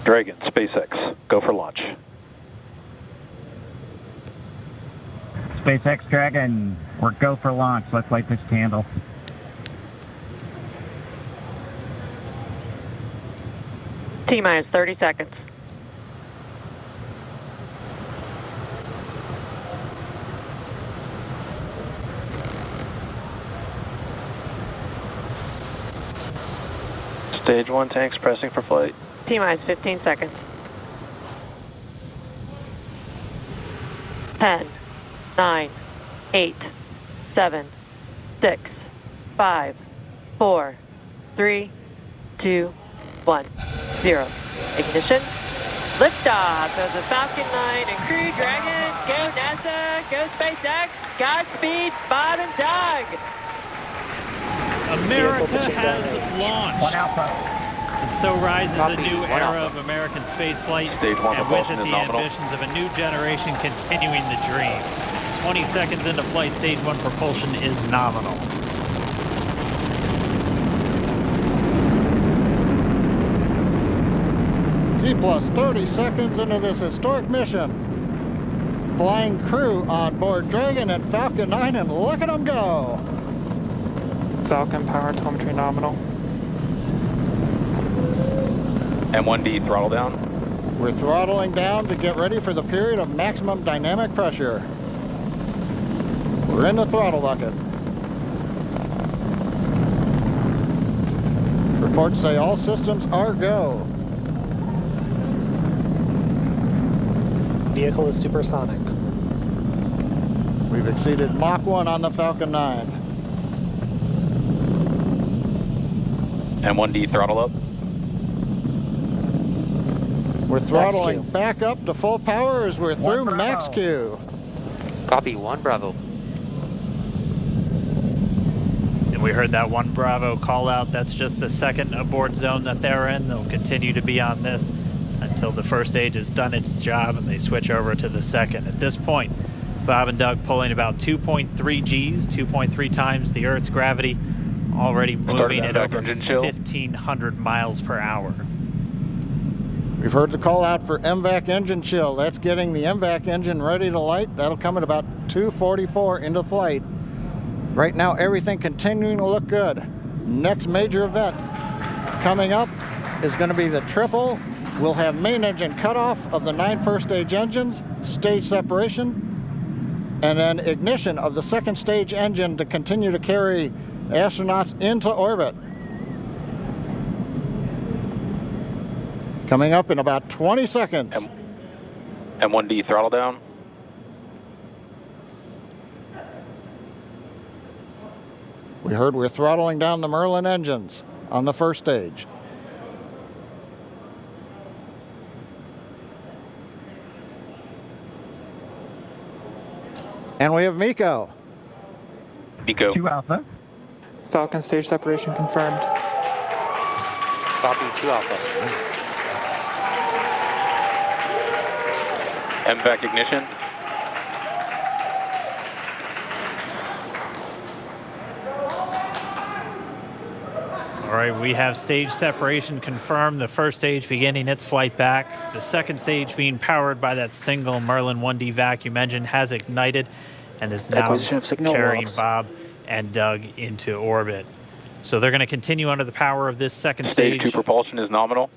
Dragon, SpaceX, go for launch. SpaceX Dragon, we're go for launch. Let's light this candle. T-minus 30 seconds. Stage 1 tanks pressing for flight. T-minus 15 seconds. 10, 9, 8, 7, 6, 5, 4, 3, 2, 1, 0. Ignition. Liftoff of the Falcon 9 and Crew Dragon. Go NASA, go SpaceX. Godspeed, Bob and Doug. America has launched. One Alpha. And so rises a new era of American spaceflight, Stage 1 and with it propulsion is the nominal. ambitions of a new generation continuing the dream. 20 seconds into flight, stage 1 propulsion is nominal. T plus 30 seconds into this historic mission. Flying crew on board Dragon and Falcon 9, and look at them go. Falcon power telemetry nominal. M1D throttle down. We're throttling down to get ready for the period of maximum dynamic pressure. We're in the throttle bucket. Reports say all systems are go. Vehicle is supersonic. We've exceeded Mach 1 on the Falcon 9. M1D throttle up. We're throttling Max Q. back up to full power as we're through Bravo. max Q. Copy, 1 Bravo. And we heard that 1 Bravo call out. That's just the second abort zone that they're in. They'll continue to be on this until the first stage has done its job and they switch over to the second. At this point, Bob and Doug pulling about 2.3 Gs, 2.3 times the Earth's gravity, already moving at over 1,500 miles per hour. We've heard the call out for MVAC engine chill. That's getting the MVAC engine ready to light. That'll come at about 2:44 into flight. Right now, everything continuing to look good. Next major event coming up is going to be the triple. We'll have main engine cutoff of the 9 first stage engines, stage separation, and then ignition of the second stage engine to continue to carry astronauts into orbit. Coming up in about 20 seconds. M1D throttle down. We heard we're throttling down the Merlin engines on the first stage. And we have Miko. Eco. 2 Alpha. Falcon stage separation confirmed. Copy, 2 Alpha. MVAC ignition. All right, we have stage separation confirmed. The first stage beginning its flight back. The second stage being powered by that single Merlin 1D vacuum engine has ignited and is now Acquisition of signal carrying loss. Bob and Doug into orbit. So they're going to continue under the power of this second Stage 2 stage, propulsion is nominal.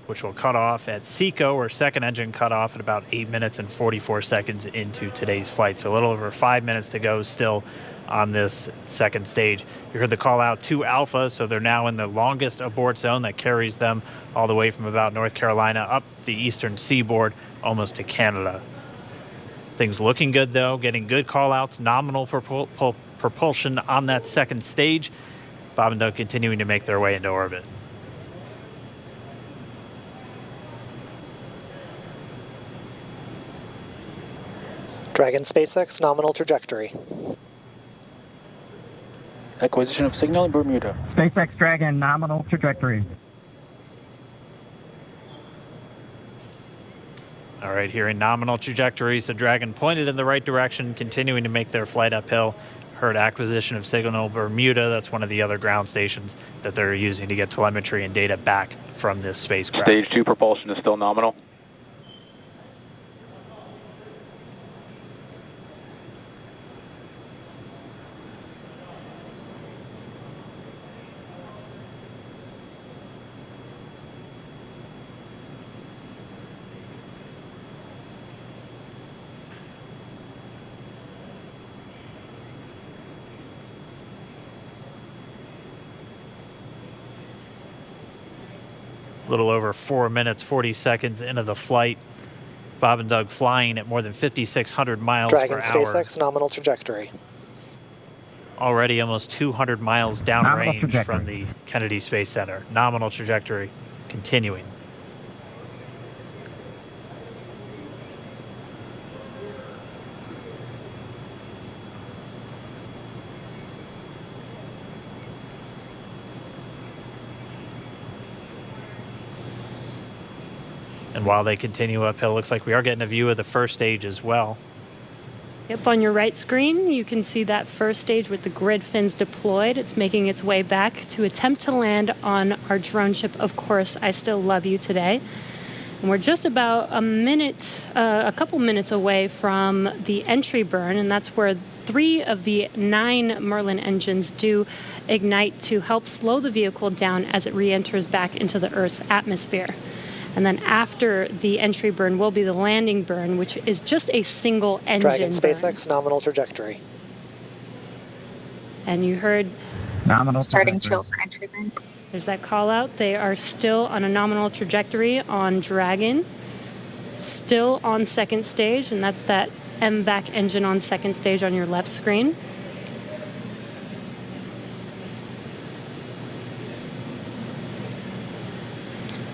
which will cut off at SECO, or second engine cut off at about 8 minutes and 44 seconds into today's flight. So a little over 5 minutes to go still on this second stage. You heard the call out 2 Alpha, so they're now in the longest abort zone that carries them all the way from about North Carolina up the eastern seaboard almost to Canada. Things looking good though, getting good call outs, nominal propulsion on that second stage. Bob and Doug continuing to make their way into orbit. Dragon SpaceX nominal trajectory. Acquisition of signal in Bermuda. SpaceX Dragon, nominal trajectory. All right, here in nominal trajectory, so Dragon pointed in the right direction, continuing to make their flight uphill. heard acquisition of signal Bermuda. That's one of the other ground stations that they're using to get telemetry and data back from this spacecraft. Stage 2 propulsion is still nominal. A little over 4 minutes, 40 seconds into the flight. Bob and Doug flying at more than 5,600 miles Dragon per hour. SpaceX, nominal trajectory. Already almost 200 miles Nominal downrange trajectory. from the Kennedy Space Center. Nominal trajectory continuing. And while they continue uphill, looks like we are getting a view of the first stage as well. Yep, on your right screen, you can see that first stage with the grid fins deployed. It's making its way back to attempt to land on our drone ship, Of Course, I Still Love You today. And we're just about a couple minutes away from the entry burn, and that's where 3 of the 9 Merlin engines do ignite to help slow the vehicle down as it re-enters back into the Earth's atmosphere. And then after the entry burn will be the landing burn, which is just a single engine Dragon burn. SpaceX, nominal trajectory. And you heard Nominal Starting trajectory. chill for entry burn. there's that call out. They are still on a nominal trajectory on Dragon, still on second stage, and that's that MVAC engine on second stage on your left screen.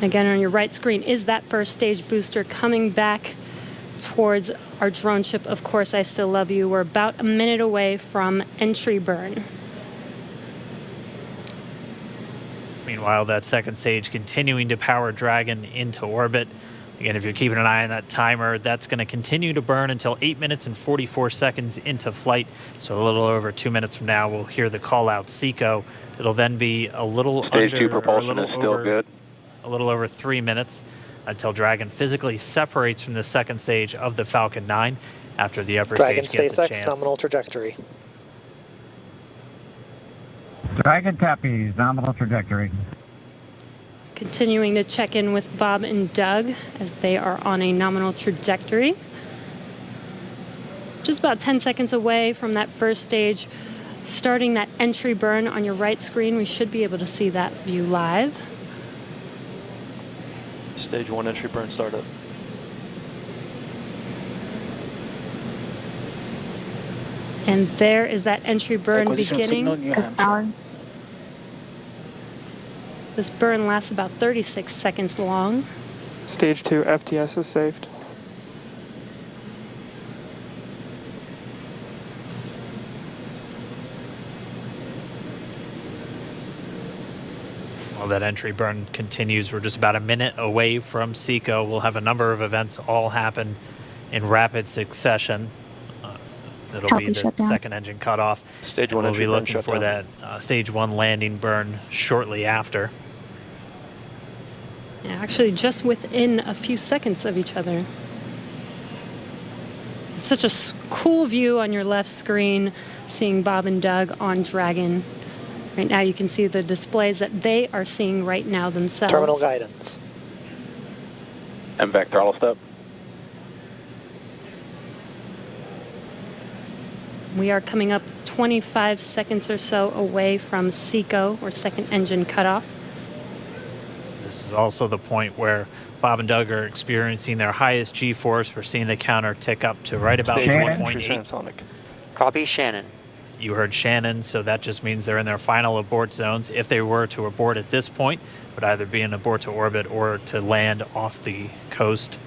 Again, on your right screen is that first stage booster coming back towards our drone ship, Of Course, I Still Love You. We're about a minute away from entry burn. Meanwhile, that second stage continuing to power Dragon into orbit. Again, if you're keeping an eye on that timer, that's going to continue to burn until 8 minutes and 44 seconds into flight. So a little over 2 minutes from now, we'll hear the call out SECO. It'll then be a little Stage under, 2 propulsion is still good. A little over 3 minutes until Dragon physically separates from the second stage of the Falcon 9 after the upper Dragon stage gets a SpaceX, chance. nominal trajectory. Dragon copies. Nominal trajectory. Continuing to check in with Bob and Doug as they are on a nominal trajectory. Just about 10 seconds away from that first stage, starting that entry burn on your right screen. We should be able to see that view live. Stage 1 entry burn startup. And there is that entry burn Acquisition of signal, beginning. New Hampshire. Power. This burn lasts about 36 seconds long. Stage 2 FTS is saved. While that entry burn continues, we're just about a minute away from SECO. We'll have a number of events all happen in rapid succession. That'll Copy, be the shutdown. second engine cutoff. Stage 1 We'll entry be burn looking for shutdown. that stage 1 landing burn shortly after. Yeah, actually, just within a few seconds of each other. It's such a cool view on your left screen, seeing Bob and Doug on Dragon. Right now, you can see the displays that they are seeing right now themselves. Terminal guidance. MVAC throttle step. We are coming up 25 seconds or so away from SECO, or second engine cutoff. This is also the point where Bob and Doug are experiencing their highest G-force. We're seeing the counter tick up to right about Stage 1 Shannon. entry 1.8. transonic. Copy, Shannon. You heard Shannon, so that just means they're in their final abort zones. If they were to abort at this point, it would either be an abort to orbit or to land off the coast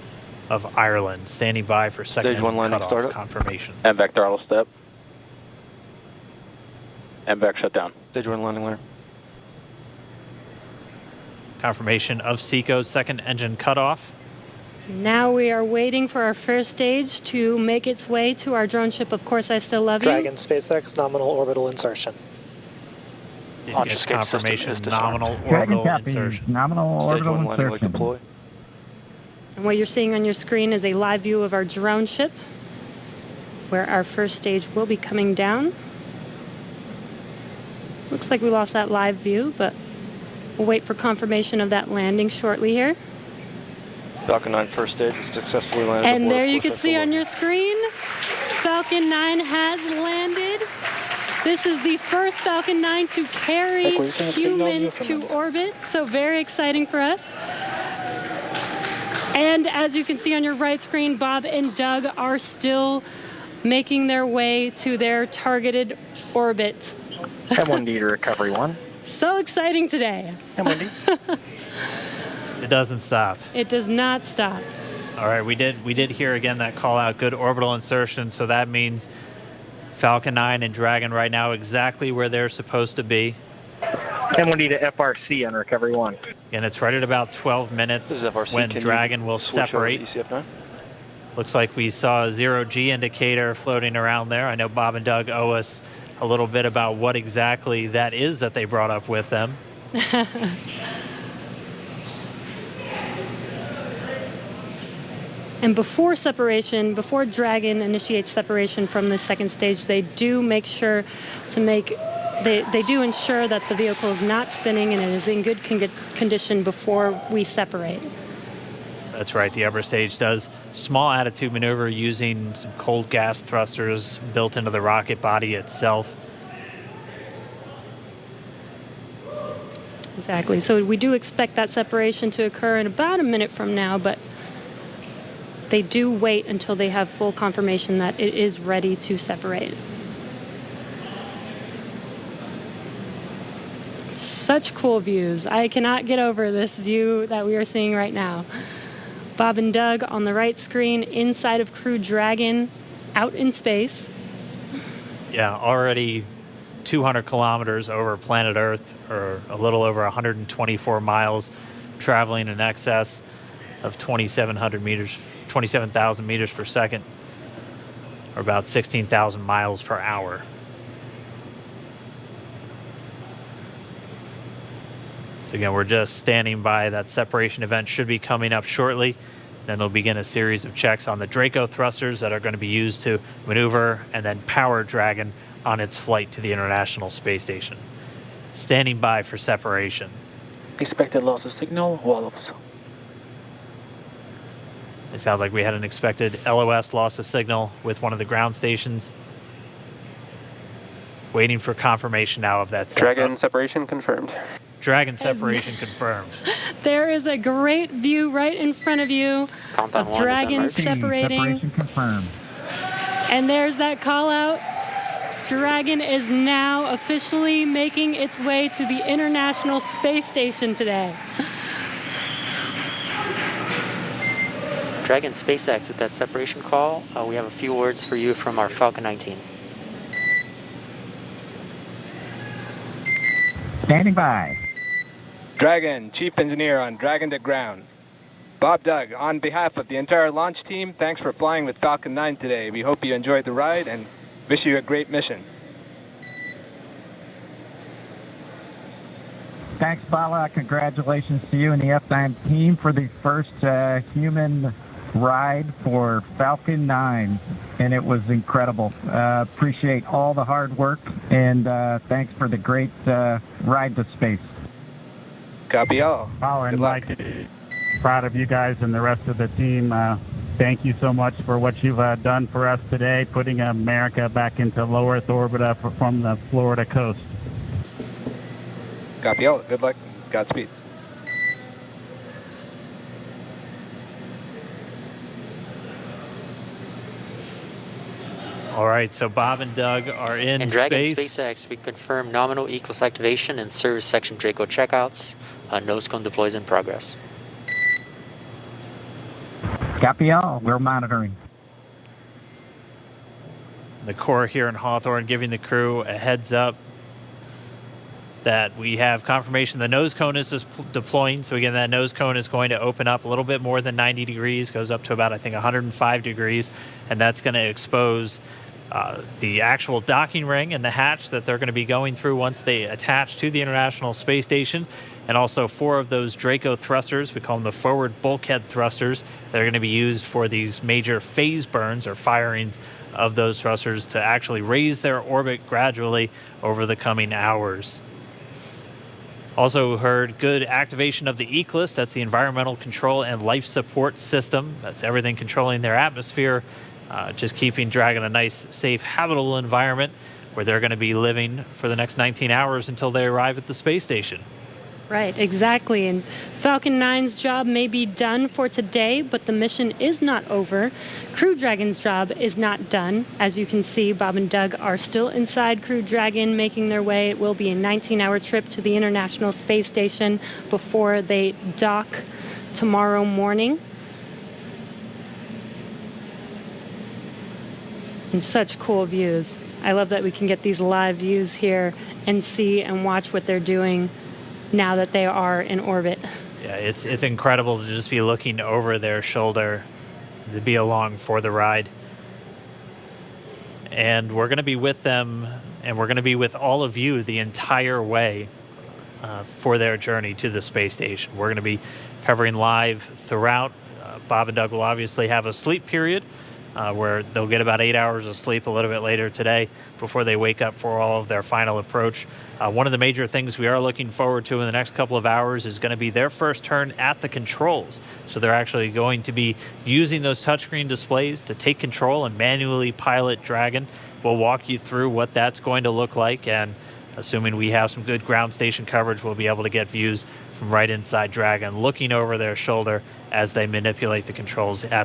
of Ireland. Standing by for second Stage 1 engine landing cutoff startup. confirmation. MVAC throttle step. MVAC shutdown. Stage 1 landing layer. Confirmation of SECO's second engine cutoff. Now we are waiting for our first stage to make its way to our drone ship. Of course, I still love you. Dragon SpaceX nominal orbital insertion. Didn't Launch get escape system confirmation. is disarmed. Nominal Dragon orbital copy. insertion. Nominal Stage orbital 1 landing leg insertion. deploy. And what you're seeing on your screen is a live view of our drone ship, where our first stage will be coming down. Looks like we lost that live view, but we'll wait for confirmation of that landing shortly here. Falcon 9 first stage successfully landed. And aboard there you full can see central on look. your screen, Falcon 9 has landed. This is the first Falcon 9 to carry Acquisition of signal humans to Newfoundland. orbit, so very exciting for us. And as you can see on your right screen, Bob and Doug are still making their way to their targeted orbit. M1D to recovery 1. So exciting today. M1D. It doesn't stop. It does not stop. All right, we did hear again that call out, good orbital insertion, so that means Falcon 9 and Dragon right now exactly where they're supposed to be. M1D to FRC on recovery 1. And it's right at about 12 This minutes is FRC. when Can you Dragon will switch over to separate. ECF9? Looks like we saw a 0G indicator floating around there. I know Bob and Doug owe us a little bit about what exactly that is that they brought up with them. And before separation, before Dragon initiates separation from the second stage, they do make sure to they do ensure that the vehicle is not spinning and it is in good condition before we separate. That's right, the upper stage does small attitude maneuver using some cold gas thrusters built into the rocket body itself. Exactly. So we do expect that separation to occur in about a minute from now, but they do wait until they have full confirmation that it is ready to separate. Such cool views. I cannot get over this view that we are seeing right now. Bob and Doug on the right screen, inside of Crew Dragon, out in space. Yeah, already 200 kilometers over planet Earth, or a little over 124 miles, traveling in excess of 2,700 meters. 27,000 meters per second, or about 16,000 miles per hour. So again, we're just standing by. That separation event should be coming up shortly. Then they'll begin a series of checks on the Draco thrusters that are going to be used to maneuver and then power Dragon on its flight to the International Space Station. Standing by for separation. Expected loss of signal, Wallows. It sounds like we had an expected LOS, loss of signal, with one of the ground stations. Waiting for confirmation now of that. Dragon separation confirmed. Dragon separation confirmed. There is a great view right in front of you Countdown of 1 Dragon is emerged. separating. Separation confirmed. And there's that call out. Dragon is now officially making its way to the International Space Station today. Dragon SpaceX with that separation call. We have a few words for you from our Falcon 9 team. Standing by. Dragon, Chief Engineer on Dragon to Ground. Bob Doug, on behalf of the entire launch team, thanks for flying with Falcon 9 today. We hope you enjoyed the ride and wish you a great mission. Thanks, Bala. Congratulations to you and the F9 team for the first human ride for Falcon 9. And it was incredible. Appreciate all the hard work, and thanks for the great ride to space. Copy all. Bala and Good luck. Mike, proud of you guys and the rest of the team. Thank you so much for what you've done for us today, putting America back into low Earth orbit from the Florida coast. Copy all. Good luck. Godspeed. All right, so Bob and Doug are in And Dragon space. SpaceX, we confirm nominal ECLS activation and service section Draco checkouts. Nose cone deploys in progress. Copy all. We're monitoring. The Corps here in Hawthorne giving the crew a heads up that we have confirmation the nose cone is deploying. So again, that nose cone is going to open up a little bit more than 90 degrees, goes up to about, I think, 105 degrees, and that's going to expose the actual docking ring and the hatch that they're going to be going through once they attach to the International Space Station, and also 4 of those Draco thrusters, we call them the forward bulkhead thrusters, that are going to be used for these major phase burns or firings of those thrusters to actually raise their orbit gradually over the coming hours. Also heard good activation of the ECLSS, that's the Environmental Control and Life Support System. That's everything controlling their atmosphere, just keeping Dragon a nice, safe, habitable environment where they're going to be living for the next 19 hours until they arrive at the space station. Right, exactly. And Falcon 9's job may be done for today, but the mission is not over. Crew Dragon's job is not done. As you can see, Bob and Doug are still inside Crew Dragon, making their way. It will be a 19-hour trip to the International Space Station before they dock tomorrow morning. And such cool views. I love that we can get these live views here and see and watch what they're doing now that they are in orbit. Yeah, it's incredible to just be looking over their shoulder, to be along for the ride. And we're going to be with them, and we're going to be with all of you the entire way for their journey to the space station. We're going to be covering live throughout. Bob and Doug will obviously have a sleep period where they'll get about 8 hours of sleep a little bit later today before they wake up for all of their final approach. One of the major things we are looking forward to in the next couple of hours is going to be their first turn at the controls. So they're actually going to be using those touchscreen displays to take control and manually pilot Dragon. We'll walk you through what that's going to look like, and assuming we have some good ground station coverage, we'll be able to get views from right inside Dragon, looking over their shoulder as they manipulate the controls at